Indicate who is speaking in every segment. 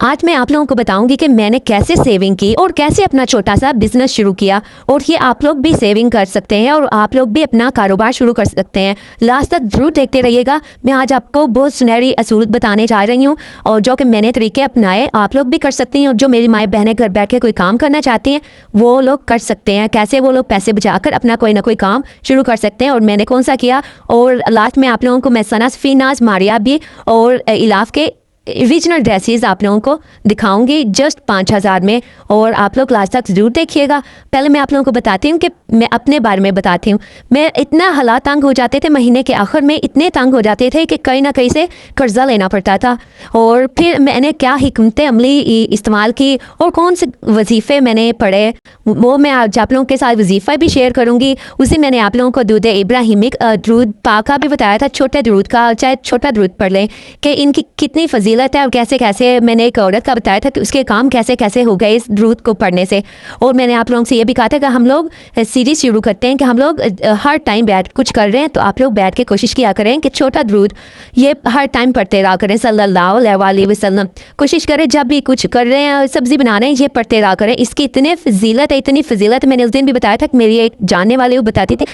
Speaker 1: आज मैं आप लोगों को बताऊंगी कि मैंने कैसे सेविंग की और कैसे अपना छोटा सा बिजनेस शुरू किया, और ये आप लोग भी सेविंग कर सकते हैं और आप लोग भी अपना कारोबार शुरू कर सकते हैं। लास्ट तक जरूर देखते रहिएगा। मैं आज आपको बहुत सुनहरी असूल बताने जा रही हूँ और जो कि मैंने तरीके अपनाए आप लोग भी कर सकते हैं, और जो मेरी माएँ बहनें घर बैठ के कोई काम करना चाहती हैं वो लोग कर सकते हैं। कैसे वो लोग पैसे बचाकर अपना कोई ना कोई काम शुरू कर सकते हैं और मैंने कौन सा किया। और लास्ट में आप लोगों को मैं सना फीनाज मारिया भी और इलाफ के रीजनल ड्रेसेस आप लोगों को दिखाऊंगी जस्ट 5,000 में, और आप लोग लास्ट तक ज़रूर देखिएगा। पहले मैं आप लोगों को बताती हूँ कि मैं अपने बारे में बताती हूँ। मैं इतना हालात तंग हो जाते थे, महीने के आखिर में इतने तंग हो जाते थे कि कहीं ना कहीं से कर्जा लेना पड़ता था। और फिर मैंने क्या हिकमत अमली इस्तेमाल की और कौन से वजीफ़े मैंने पढ़े वो मैं आज आप लोगों के साथ वजीफ़ा भी शेयर करूँगी। उसी मैंने आप लोगों को दूध इब्राहिमिक दरूद पाक का भी बताया था, छोटे दरूद का, चाहे छोटा दरूद पढ़ लें कि इनकी कितनी फजीलत है और कैसे कैसे मैंने एक औरत का बताया था कि उसके काम कैसे कैसे हो गए इस दरूद को पढ़ने से। और मैंने आप लोगों से ये भी कहा था कि हम लोग सीरीज शुरू करते हैं कि हम लोग हर टाइम बैठ कुछ कर रहे हैं तो आप लोग बैठ के कोशिश किया करें कि छोटा दरूद ये हर टाइम पढ़ते रहा करें, सल्लल्लाहु अलैहि वसल्लम। कोशिश करें जब भी कुछ कर रहे हैं, सब्जी बना रहे हैं, ये पढ़ते रहा करें। इसकी इतनी फजीलत है, इतनी फजीलत। मैंने उस दिन भी बताया था कि मेरी एक जानने वाले वो बताती थी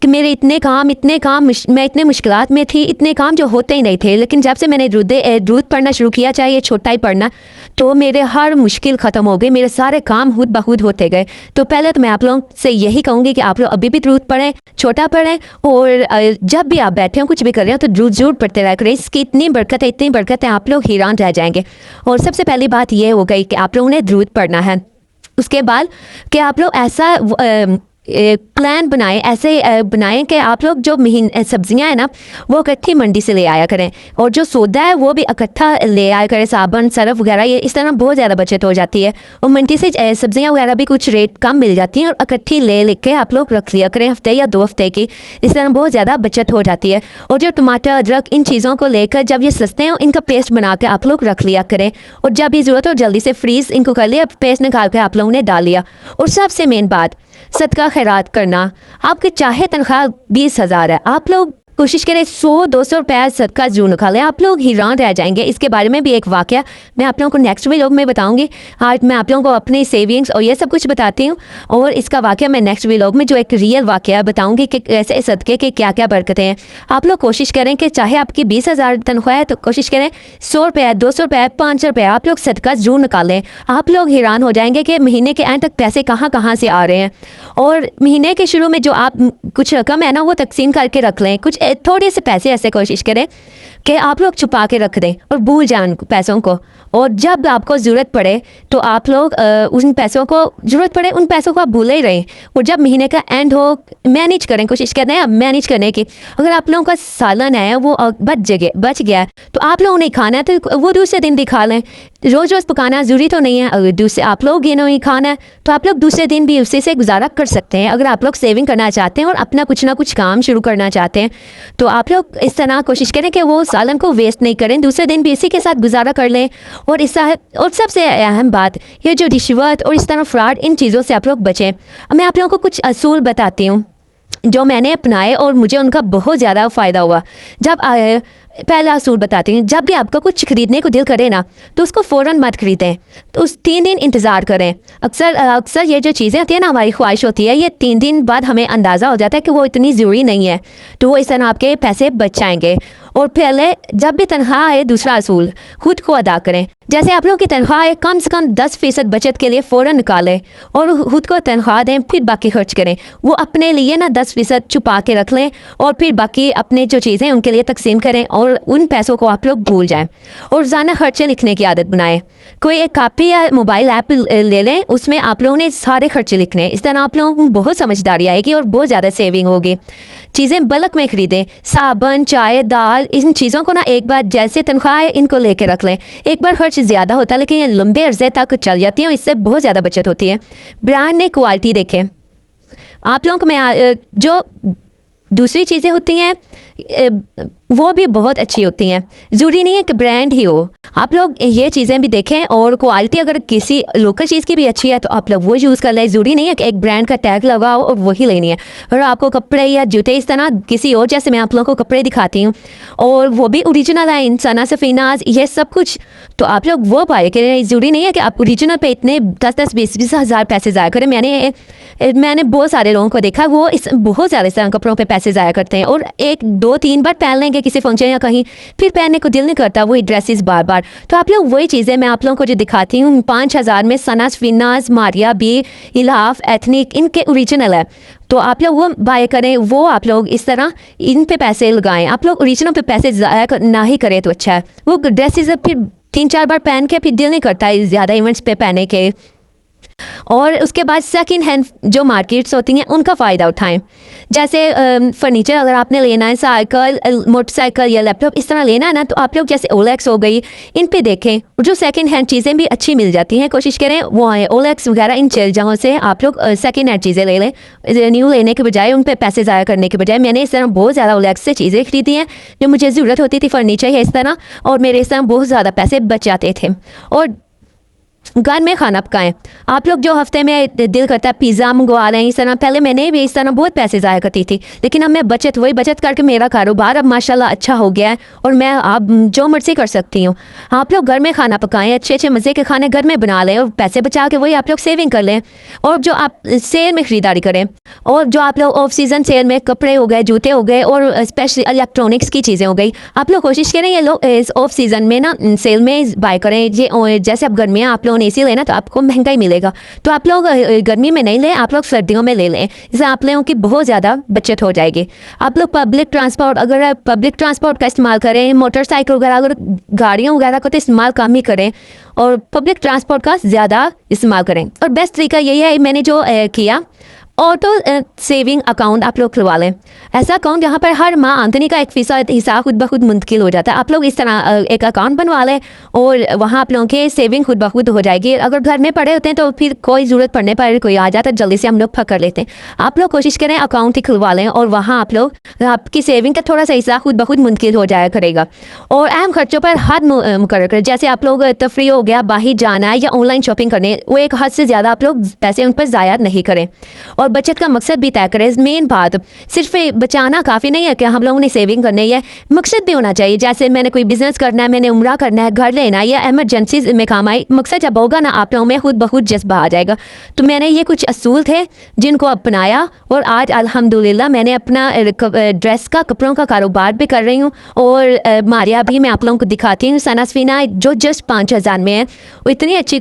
Speaker 1: कि मेरे इतने काम मैं इतने मुश्किलात में थी, इतने काम जो होते ही नहीं थे, लेकिन जब से मैंने दूध पढ़ना शुरू किया, चाहे ये छोटा ही पढ़ना, तो मेरे हर मुश्किल ख़त्म हो गई, मेरे सारे काम खुद ब खुद होते गए। तो पहले तो मैं आप लोगों से यही कहूँगी कि आप लोग अभी भी दूध पढ़ें, छोटा पढ़ें, और जब भी आप बैठे हो कुछ भी कर रहे हो तो दूध जरूर पढ़ते रहा करें। इसकी इतनी बरकत है आप लोग हैरान रह जाएंगे। और सबसे पहली बात ये हो गई कि आप लोगों ने दूध पढ़ना है। उसके बाद कि आप लोग ऐसा प्लान बनाएं, ऐसे बनाएं कि आप लोग जो सब्जियां हैं ना वो इकट्ठी मंडी से ले आया करें, और जो सौदा है वो भी इकट्ठा ले आया करें, साबुन सर्फ वगैरह। ये इस तरह बहुत ज़्यादा बचत हो जाती है, और मंडी से सब्जियां वगैरह भी कुछ रेट कम मिल जाती हैं, और इकट्ठी ले के आप लोग रख लिया करें हफ्ते या 2 हफ्ते की। इस तरह बहुत ज़्यादा बचत हो जाती है। और जो टमाटर अदरक इन चीज़ों को लेकर जब ये सस्ते हैं इनका पेस्ट बना के आप लोग रख लिया करें, और जब भी ज़रूरत हो जल्दी से फ्रीज़ इनको कर लिया, पेस्ट निकाल के आप लोगों ने डाल लिया। और सबसे मेन बात, सदका खैरात करना। आपके चाहे तनख्वाह 20,000 है, आप लोग कोशिश करें 100-200 रुपया सदका जरूर निकालें। आप लोग हैरान रह जाएंगे। इसके बारे में भी एक वाक़या मैं आप लोगों को नेक्स्ट व्लॉग में बताऊंगी। आज मैं आप लोगों को अपनी सेविंग्स और ये सब कुछ बताती हूँ, और इसका वाक़या मैं नेक्स्ट व्लॉग में जो एक रियल वाक़या बताऊंगी कि ऐसे सदक़े के क्या क्या बरकतें हैं। आप लोग कोशिश करें कि चाहे आपकी 20,000 तनख्वाह है तो कोशिश करें 100 रुपया, 200 रुपया, 500 रुपया आप लोग सदका जरूर निकालें। आप लोग हैरान हो जाएंगे कि महीने के एंड तक पैसे कहाँ से आ रहे हैं। और महीने के शुरू में जो आप कुछ रकम है ना वो तकसीम करके रख लें। कुछ थोड़े से पैसे ऐसे कोशिश करें कि आप लोग छुपा के रख दें और भूल जाएं पैसों को, और जब आपको ज़रूरत पड़े तो आप लोग उन पैसों को आप भूले ही रहें। और जब महीने का एंड हो मैनेज करें, कोशिश करें अब मैनेज करने की। अगर आप लोगों का सालन है वो बच गया तो आप लोगों ने खाना है तो वो दूसरे दिन दिखा लें। रोज़ रोज़ पकाना ज़रूरी तो नहीं है। अगर दूसरे आप लोग ये नहीं खाना है तो आप लोग दूसरे दिन भी उसी से गुजारा कर सकते हैं। अगर आप लोग सेविंग करना चाहते हैं और अपना कुछ ना कुछ काम शुरू करना चाहते हैं तो आप लोग इस तरह कोशिश करें कि वो सालन को वेस्ट नहीं करें, दूसरे दिन भी इसी के साथ गुजारा कर लें। और सबसे अहम बात, ये जो रिश्वत और इस तरह फ्रॉड इन चीज़ों से आप लोग बचें। मैं आप लोगों को कुछ असूल बताती हूँ जो मैंने अपनाए और मुझे उनका बहुत ज़्यादा फ़ायदा हुआ। पहला असूल बताती हूँ, जब भी आपका कुछ खरीदने को दिल करे ना तो उसको फ़ौरन मत खरीदें, तो उस 3 दिन इंतज़ार करें। अक्सर ये जो चीज़ें होती है ना, हमारी ख्वाहिश होती है, ये 3 दिन बाद हमें अंदाज़ा हो जाता है कि वो इतनी ज़रूरी नहीं है, तो वो इस तरह आपके पैसे बच जाएंगे। और पहले जब भी तनख्वाह है, दूसरा असूल, खुद को अदा करें। जैसे आप लोगों की तनख्वाह है, कम से कम 10% बचत के लिए फ़ौरन निकालें और खुद को तनख्वाह दें, फिर बाकी खर्च करें। वो अपने लिए ना 10% छुपा के रख लें और फिर बाकी अपने जो चीज़ें उनके लिए तकसीम करें, और उन पैसों को आप लोग भूल जाएं। और रोज़ाना खर्चे लिखने की आदत बनाएं। कोई एक कापी या मोबाइल ऐप ले लें, उसमें आप लोगों ने सारे खर्चे लिखने हैं। इस तरह आप लोगों को बहुत समझदारी आएगी और बहुत ज़्यादा सेविंग होगी। चीज़ें बल्क में खरीदें, साबुन, चाय, दाल, इन चीज़ों को ना एक बार जैसे तनख्वाह है इनको लेके रख लें। एक बार खर्च ज़्यादा होता है लेकिन ये लंबे अरसे तक चल जाती है, इससे बहुत ज़्यादा बचत होती है। ब्रांड ने क्वालिटी देखें। आप लोगों को मैं जो दूसरी चीज़ें होती हैं वो भी बहुत अच्छी होती हैं। ज़रूरी नहीं है कि ब्रांड ही हो, आप लोग ये चीज़ें भी देखें और क्वालिटी अगर किसी लोकल चीज़ की भी अच्छी है तो आप लोग वो यूज़ कर लें। ज़रूरी नहीं है कि एक ब्रांड का टैग लगाओ और वही लेनी है। और आपको कपड़े या जूते इस तरह किसी और, जैसे मैं आप लोगों को कपड़े दिखाती हूँ और वो भी ओरिजिनल है, इंसाना सफ़ीनाज, ये सब कुछ, तो आप लोग वो बाय करें। ज़रूरी नहीं है कि आप ओरिजिनल पे इतने 10-10, 20-20 हज़ार पैसे ज़ाया करें। मैंने बहुत सारे लोगों को देखा, वो बहुत ज़्यादा इस तरह कपड़ों पे पैसे ज़ाया करते हैं और 1-2-3 बार पहन लेंगे किसी फंक्शन या कहीं, फिर पहनने को दिल नहीं करता वही ड्रेसेस बार बार। तो आप लोग वही चीज़ें मैं आप लोगों को जो दिखाती हूँ 5,000 में सना सफीनाज, मारिया बी, इलाफ, एथनिक, इनके ओरिजिनल है, तो आप लोग वो बाय करें। वो आप लोग इस तरह इन पे पैसे लगाएं। आप लोग ओरिजिनल पे पैसे ज़ाया ना ही करें तो अच्छा है। वो ड्रेसेस फिर 3-4 बार पहन के फिर दिल नहीं करता है ज़्यादा इवेंट्स पे पहने के। और उसके बाद सेकंड हैंड जो मार्केट्स होती हैं उनका फ़ायदा उठाएं। जैसे फर्नीचर अगर आपने लेना है, साइकिल, मोटरसाइकिल या लैपटॉप इस तरह लेना है ना, तो आप लोग जैसे ओलेक्स हो गई, इन पे देखें। जो सेकंड हैंड चीज़ें भी अच्छी मिल जाती हैं, कोशिश करें वो आए ओलेक्स वगैरह, इन जगहों से आप लोग सेकंड हैंड चीज़ें ले लें, न्यू लेने के बजाय, उन पे पैसे ज़ाया करने के बजाय। मैंने इस तरह बहुत ज़्यादा ओलेक्स से चीज़ें खरीदी हैं जो मुझे ज़रूरत होती थी, फर्नीचर है इस तरह, और मेरे इस तरह बहुत ज़्यादा पैसे बच जाते थे। और घर में खाना पकाएं। आप लोग जो हफ्ते में दिल करता है पिज़्ज़ा मंगवा लें, इस तरह पहले मैंने भी इस तरह बहुत पैसे ज़ाया करती थी, लेकिन अब मैं वही बचत करके मेरा कारोबार अब माशाल्लाह अच्छा हो गया है और मैं अब जो मर्जी कर सकती हूँ। आप लोग घर में खाना पकाएं, अच्छे अच्छे मज़े के खाने घर में बना लें और पैसे बचा के वही आप लोग सेविंग कर लें। और जो आप सेल में ख़रीदारी करें, और जो आप लोग ऑफ सीज़न सेल में कपड़े हो गए, जूते हो गए और स्पेशली इलेक्ट्रॉनिक्स की चीज़ें हो गई, आप लोग कोशिश करें ये लोग इस ऑफ सीज़न में ना सेल में बाय करें। ये जैसे अब गर्मियाँ आप लोग एसी लेना तो आपको महंगा ही मिलेगा, तो आप लोग गर्मी में नहीं लें, आप लोग सर्दियों में ले लें। इससे आप लोगों की बहुत ज़्यादा बचत हो जाएगी। आप लोग पब्लिक ट्रांसपोर्ट, अगर पब्लिक ट्रांसपोर्ट का इस्तेमाल करें, मोटरसाइकिल वगैरह, अगर गाड़ियों वगैरह का तो इस्तेमाल कम ही करें और पब्लिक ट्रांसपोर्ट का ज़्यादा इस्तेमाल करें। और बेस्ट तरीका यही है, मैंने जो किया, ऑटो सेविंग अकाउंट आप लोग खुलवा लें। ऐसा अकाउंट जहाँ पर हर माह आमदनी का 1% हिस्सा खुद ब खुद मुंतकिल हो जाता है। आप लोग इस तरह एक अकाउंट बनवा लें और वहाँ आप लोगों के सेविंग खुद ब खुद हो जाएगी। अगर घर में पड़े होते हैं तो फिर कोई ज़रूरत पड़ने पर कोई आ जाता है, जल्दी से हम लोग पकड़ लेते हैं। आप लोग कोशिश करें अकाउंट ही खुलवा लें और वहाँ आप लोग आपकी सेविंग का थोड़ा सा हिस्सा खुद ब खुद मुंतकिल हो जाया करेगा। और अहम खर्चों पर हद मुकर्रर करें। जैसे आप लोग तफरी हो गया, बाहर जाना है या ऑनलाइन शॉपिंग करने, वो एक हद से ज़्यादा आप लोग पैसे उन पर ज़ाया नहीं करें। और बचत मकसद भी तय करें। मेन बात, सिर्फ बचाना काफ़ी नहीं है कि हम लोगों ने सेविंग करनी है, मकसद भी होना चाहिए। जैसे मैंने कोई बिजनेस करना है, मैंने उम्रा करना है, घर लेना है या एमरजेंसी में काम आई, मकसद जब होगा ना आप लोगों में खुद ब खुद जज्बा आ जाएगा। तो मैंने ये कुछ असूल थे जिनको अपनाया और आज अल्हम्दुलिल्लाह मैंने अपना ड्रेस का, कपड़ों का कारोबार भी कर रही हूँ। और मारिया भी मैं आप लोगों को दिखाती हूँ, सना सफीना, जो जस्ट 5,000 में है। वो इतनी अच्छी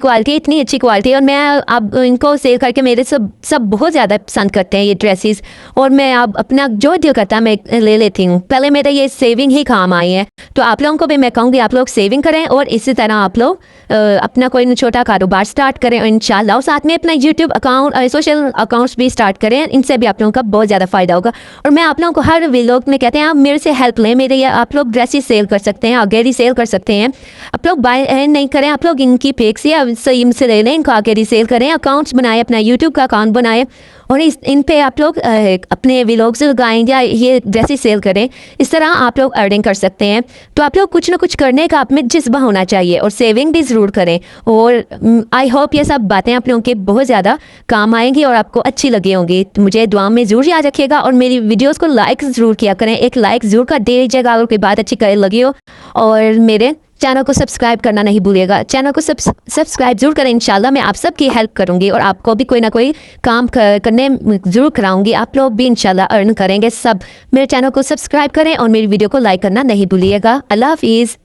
Speaker 1: क्वालिटी और मैं अब इनको सेल करके मेरे सब बहुत ज़्यादा पसंद करते हैं ये ड्रेसेस। और मैं अब अपना जो दिल करता मैं ले लेती हूँ। पहले मेरे ये सेविंग ही काम आई है, तो आप लोगों को भी मैं कहूँगी आप लोग सेविंग करें और इसी तरह आप लोग अपना कोई छोटा कारोबार स्टार्ट करें और इंशाल्लाह साथ में अपना यूट्यूब अकाउंट और सोशल अकाउंट्स भी स्टार्ट करें। इनसे भी आप लोगों का बहुत ज़्यादा फ़ायदा होगा। और मैं आप लोगों को हर व्लॉग में कहते हैं आप मेरे से हेल्प लें, मेरे या आप लोग ड्रेसेस सेल कर सकते हैं, आगे रीसेल कर सकते हैं। आप लोग बाय नहीं करें, आप लोग इनकी पेक्स या सही से ले लें, इनको आगे रीसेल करें, अकाउंट्स बनाएं, अपना यूट्यूब का अकाउंट बनाएं और इन पे आप लोग अपने व्लॉग्स लगाएं या ये ड्रेसेस सेल करें। इस तरह आप लोग अर्निंग कर सकते हैं। तो आप लोग कुछ ना कुछ करने का आप में जज्बा होना चाहिए और सेविंग भी ज़रूर करें। और आई होप ये सब बातें आप लोगों के बहुत ज़्यादा काम आएंगी और आपको अच्छी लगी होंगी। तो मुझे दुआ में ज़रूर याद रखिएगा और मेरी वीडियोज़ को लाइक ज़रूर किया करें। एक लाइक ज़रूर कर दीजिएगा अगर कोई बात अच्छी लगी हो। और मेरे चैनल को सब्सक्राइब करना नहीं भूलिएगा। चैनल को सब्सक्राइब जरूर करें। इंशाल्लाह मैं आप सबकी हेल्प करूंगी और आपको भी कोई ना कोई काम करने ज़रूर कराऊंगी। आप लोग भी इंशाल्लाह अर्न करेंगे। सब मेरे चैनल को सब्सक्राइब करें और मेरी वीडियो को लाइक करना नहीं भूलिएगा। अल्लाह हाफिज़।